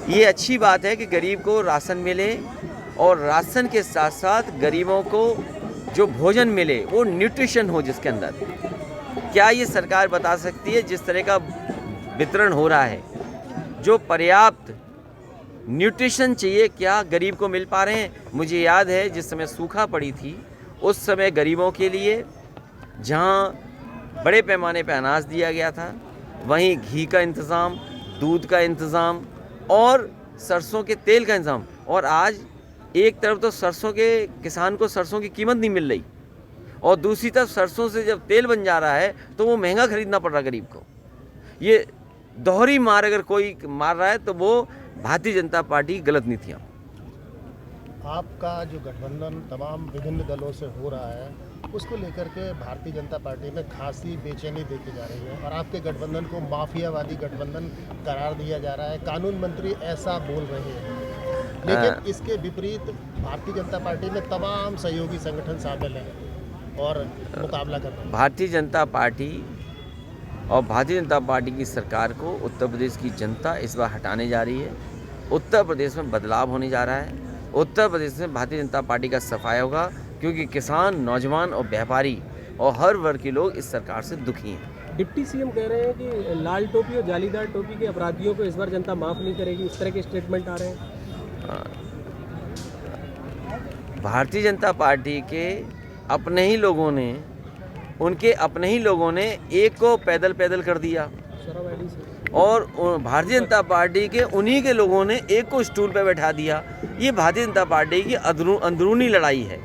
ये अच्छी बात है कि गरीब को राशन मिले और राशन के साथ साथ गरीबों को जो भोजन मिले वो न्यूट्रिशन हो जिसके अंदर। क्या ये सरकार बता सकती है जिस तरह का वितरण हो रहा है, जो पर्याप्त न्यूट्रिशन चाहिए, क्या गरीब को मिल पा रहे हैं? मुझे याद है जिस समय सूखा पड़ी थी उस समय गरीबों के लिए जहाँ बड़े पैमाने पर अनाज दिया गया था, वहीं घी का इंतज़ाम, दूध का इंतज़ाम और सरसों के तेल का इंतज़ाम। और आज एक तरफ तो सरसों के किसान को सरसों की कीमत नहीं मिल रही और दूसरी तरफ सरसों से जब तेल बन जा रहा है तो वो महंगा खरीदना पड़ रहा गरीब को। ये दोहरी मार अगर कोई मार रहा है तो वो भारतीय जनता पार्टी गलत नीतियाँ। आपका जो गठबंधन तमाम विभिन्न दलों से हो रहा है उसको लेकर के भारतीय जनता पार्टी में खासी बेचैनी देखी जा रही है और आपके गठबंधन को माफियावादी गठबंधन करार दिया जा रहा है। कानून मंत्री ऐसा बोल रहे हैं, लेकिन इसके विपरीत भारतीय जनता पार्टी में तमाम सहयोगी संगठन शामिल हैं और मुकाबला कर रहे हैं। भारतीय जनता पार्टी और भारतीय जनता पार्टी की सरकार को उत्तर प्रदेश की जनता इस बार हटाने जा रही है। उत्तर प्रदेश में बदलाव होने जा रहा है। उत्तर प्रदेश में भारतीय जनता पार्टी का सफाया होगा क्योंकि किसान, नौजवान और व्यापारी और हर वर्ग के लोग इस सरकार से दुखी हैं। डिप्टी सीएम कह रहे हैं कि लाल टोपी और जालीदार टोपी के अपराधियों को इस बार जनता माफ़ नहीं करेगी, इस तरह के स्टेटमेंट आ रहे हैं। भारतीय जनता पार्टी के अपने ही लोगों ने, उनके अपने ही लोगों ने एक को पैदल कर दिया और भारतीय जनता पार्टी के उन्हीं के लोगों ने एक को स्टूल पर बैठा दिया। ये भारतीय जनता पार्टी की अंदरूनी लड़ाई है।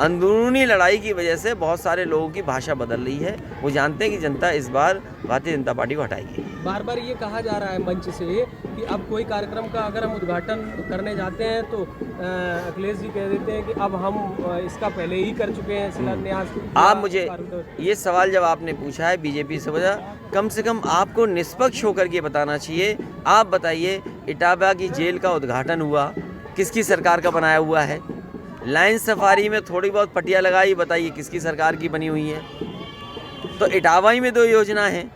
अंदरूनी लड़ाई की वजह से बहुत सारे लोगों की भाषा बदल रही है। वो जानते हैं कि जनता इस बार भारतीय जनता पार्टी को हटाएगी। बार बार ये कहा जा रहा है मंच से कि अब कोई कार्यक्रम का अगर हम उद्घाटन करने जाते हैं तो अखिलेश जी कह देते हैं कि अब हम इसका पहले ही कर चुके हैं शिलान्यास। आप मुझे ये सवाल जब आपने पूछा है बीजेपी से वजह, कम से कम आपको निष्पक्ष होकर के बताना चाहिए। आप बताइए, इटावा की जेल का उद्घाटन हुआ, किसकी सरकार का बनाया हुआ है? लाइन सफारी में थोड़ी बहुत पटिया लगाई, बताइए किसकी सरकार की बनी हुई है? तो इटावा ही में 2 योजना हैं।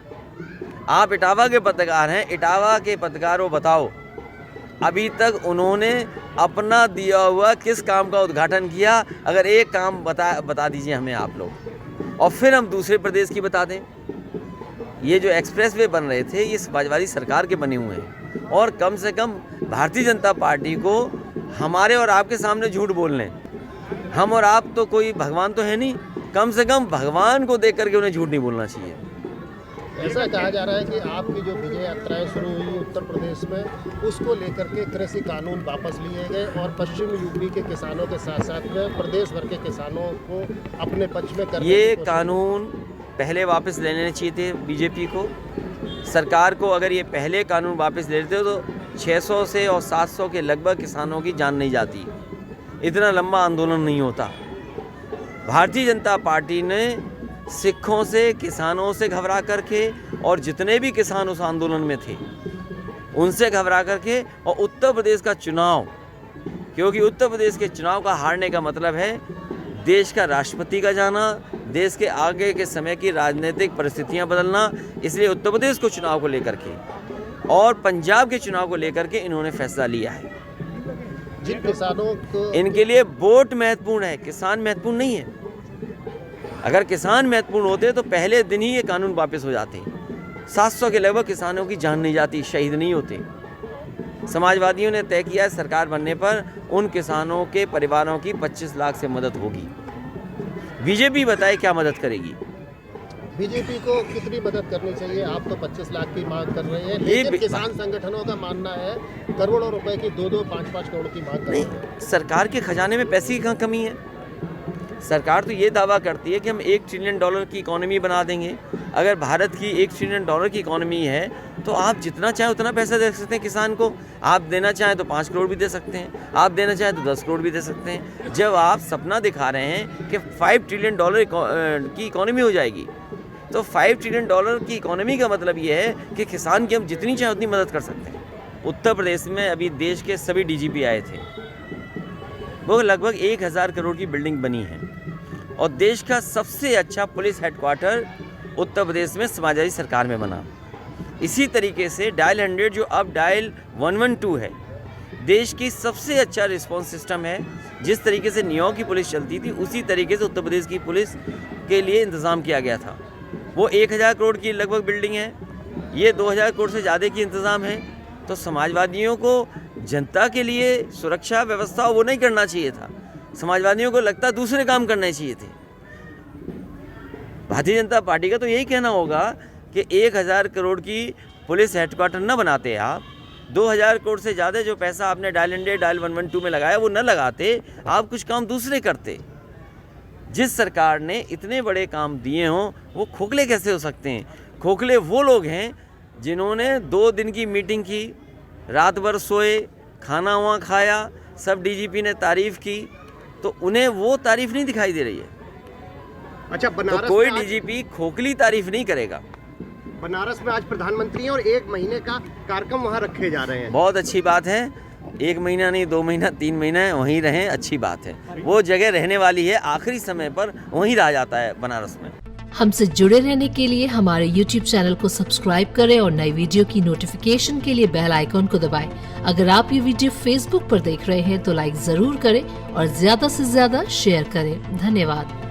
आप इटावा के पत्रकार हैं, इटावा के पत्रकारों बताओ अभी तक उन्होंने अपना दिया हुआ किस काम का उद्घाटन किया? अगर एक काम बता दीजिए हमें आप लोग, और फिर हम दूसरे प्रदेश की बता दें। ये जो एक्सप्रेस वे बन रहे थे ये समाजवादी सरकार के बने हुए हैं और कम से कम भारतीय जनता पार्टी को हमारे और आपके सामने झूठ बोल लें। हम और आप तो कोई भगवान तो है नहीं, कम से कम भगवान को देख करके उन्हें झूठ नहीं बोलना चाहिए। ऐसा कहा जा रहा है कि आपकी जो विजय यात्राएं शुरू हुई उत्तर प्रदेश में, उसको लेकर के कृषि कानून वापस लिए गए और पश्चिम यूपी के किसानों के साथ साथ में प्रदेश भर के किसानों को अपने पक्ष में करने ये कानून पहले वापस ले लेने चाहिए थे बीजेपी को। सरकार को अगर ये पहले कानून वापस ले लेते तो 600 से और 700 के लगभग किसानों की जान नहीं जाती, इतना लंबा आंदोलन नहीं होता। भारतीय जनता पार्टी ने सिखों से, किसानों से घबरा करके और जितने भी किसान उस आंदोलन में थे उनसे घबरा करके, और उत्तर प्रदेश का चुनाव, क्योंकि उत्तर प्रदेश के चुनाव का हारने का मतलब है देश का राष्ट्रपति का जाना, देश के आगे के समय की राजनीतिक परिस्थितियां बदलना। इसलिए उत्तर प्रदेश को चुनाव को लेकर के और पंजाब के चुनाव को लेकर के इन्होंने फैसला लिया है। जिन किसानों को, इनके लिए वोट महत्वपूर्ण है, किसान महत्वपूर्ण नहीं है। अगर किसान महत्वपूर्ण होते तो पहले दिन ही ये कानून वापस हो जाते। 700 के लगभग किसानों की जान नहीं जाती, शहीद नहीं होते। समाजवादियों ने तय किया सरकार बनने पर उन किसानों के परिवारों की 25 लाख से मदद होगी। बीजेपी बताए क्या मदद करेगी? बीजेपी को कितनी मदद करनी चाहिए? आप तो 25 लाख की मांग कर रहे हैं, लेकिन किसान संगठनों का मानना है करोड़ों रुपए की 2-2, 5-5 करोड़ की मांग कर रहे हैं। सरकार के खजाने में पैसे की कहाँ कमी है? सरकार तो ये दावा करती है कि हम $1 ट्रिलियन की इकोनॉमी बना देंगे। अगर भारत की $1 ट्रिलियन की इकोनॉमी है तो आप जितना चाहें उतना पैसा दे सकते हैं किसान को। आप देना चाहें तो 5 करोड़ भी दे सकते हैं, आप देना चाहें तो 10 करोड़ भी दे सकते हैं। जब आप सपना दिखा रहे हैं कि $5 ट्रिलियन की इकोनॉमी हो जाएगी, तो $5 ट्रिलियन की इकोनॉमी का मतलब ये है कि किसान की हम जितनी चाहें उतनी मदद कर सकते हैं। उत्तर प्रदेश में अभी देश के सभी डीजीपी आए थे, वो लगभग 1000 करोड़ की बिल्डिंग बनी है और देश का सबसे अच्छा पुलिस हेडक्वार्टर उत्तर प्रदेश में समाजवादी सरकार में बना। इसी तरीके से डायल 100 जो अब डायल 112 है, देश की सबसे अच्छा रिस्पांस सिस्टम है। जिस तरीके से न्यूयॉर्क की पुलिस चलती थी उसी तरीके से उत्तर प्रदेश की पुलिस के लिए इंतज़ाम किया गया था। वो 1000 करोड़ की लगभग बिल्डिंग है, ये 2000 करोड़ से ज़्यादा की इंतज़ाम है। तो समाजवादियों को जनता के लिए सुरक्षा व्यवस्था वो नहीं करना चाहिए था, समाजवादियों को लगता दूसरे काम करने चाहिए थे। भारतीय जनता पार्टी का तो यही कहना होगा कि 1000 करोड़ की पुलिस हेडक्वार्टर न बनाते आप, 2000 करोड़ से ज़्यादा जो पैसा आपने डायल 100 डायल 112 में लगाया वो न लगाते, आप कुछ काम दूसरे करते। जिस सरकार ने इतने बड़े काम दिए हों वो खोखले कैसे हो सकते हैं? खोखले वो लोग हैं जिन्होंने 2 दिन की मीटिंग की, रात भर सोए, खाना वहाँ खाया, सब डीजीपी ने तारीफ़ की, तो उन्हें वो तारीफ़ नहीं दिखाई दे रही है। अच्छा, बनारस तो कोई में आज- डीजीपी खोखली तारीफ़ नहीं करेगा। बनारस में आज प्रधानमंत्री हैं और 1 महीने का कार्यक्रम वहाँ रखे जा रहे हैं। बहुत अच्छी बात है, 1 महीना नहीं, 2 महीना, 3 महीना वहीं रहें, अच्छी बात है। वो जगह रहने वाली है, आखिरी समय पर वहीं रहा जाता है बनारस में। हमसे जुड़े रहने के लिए हमारे YouTube चैनल को सब्सक्राइब करें और नई वीडियो की नोटिफिकेशन के लिए बेल आइकॉन को दबाएं। अगर आप ये वीडियो Facebook पर देख रहे हैं तो लाइक जरूर करें और ज्यादा से ज्यादा शेयर करें। धन्यवाद।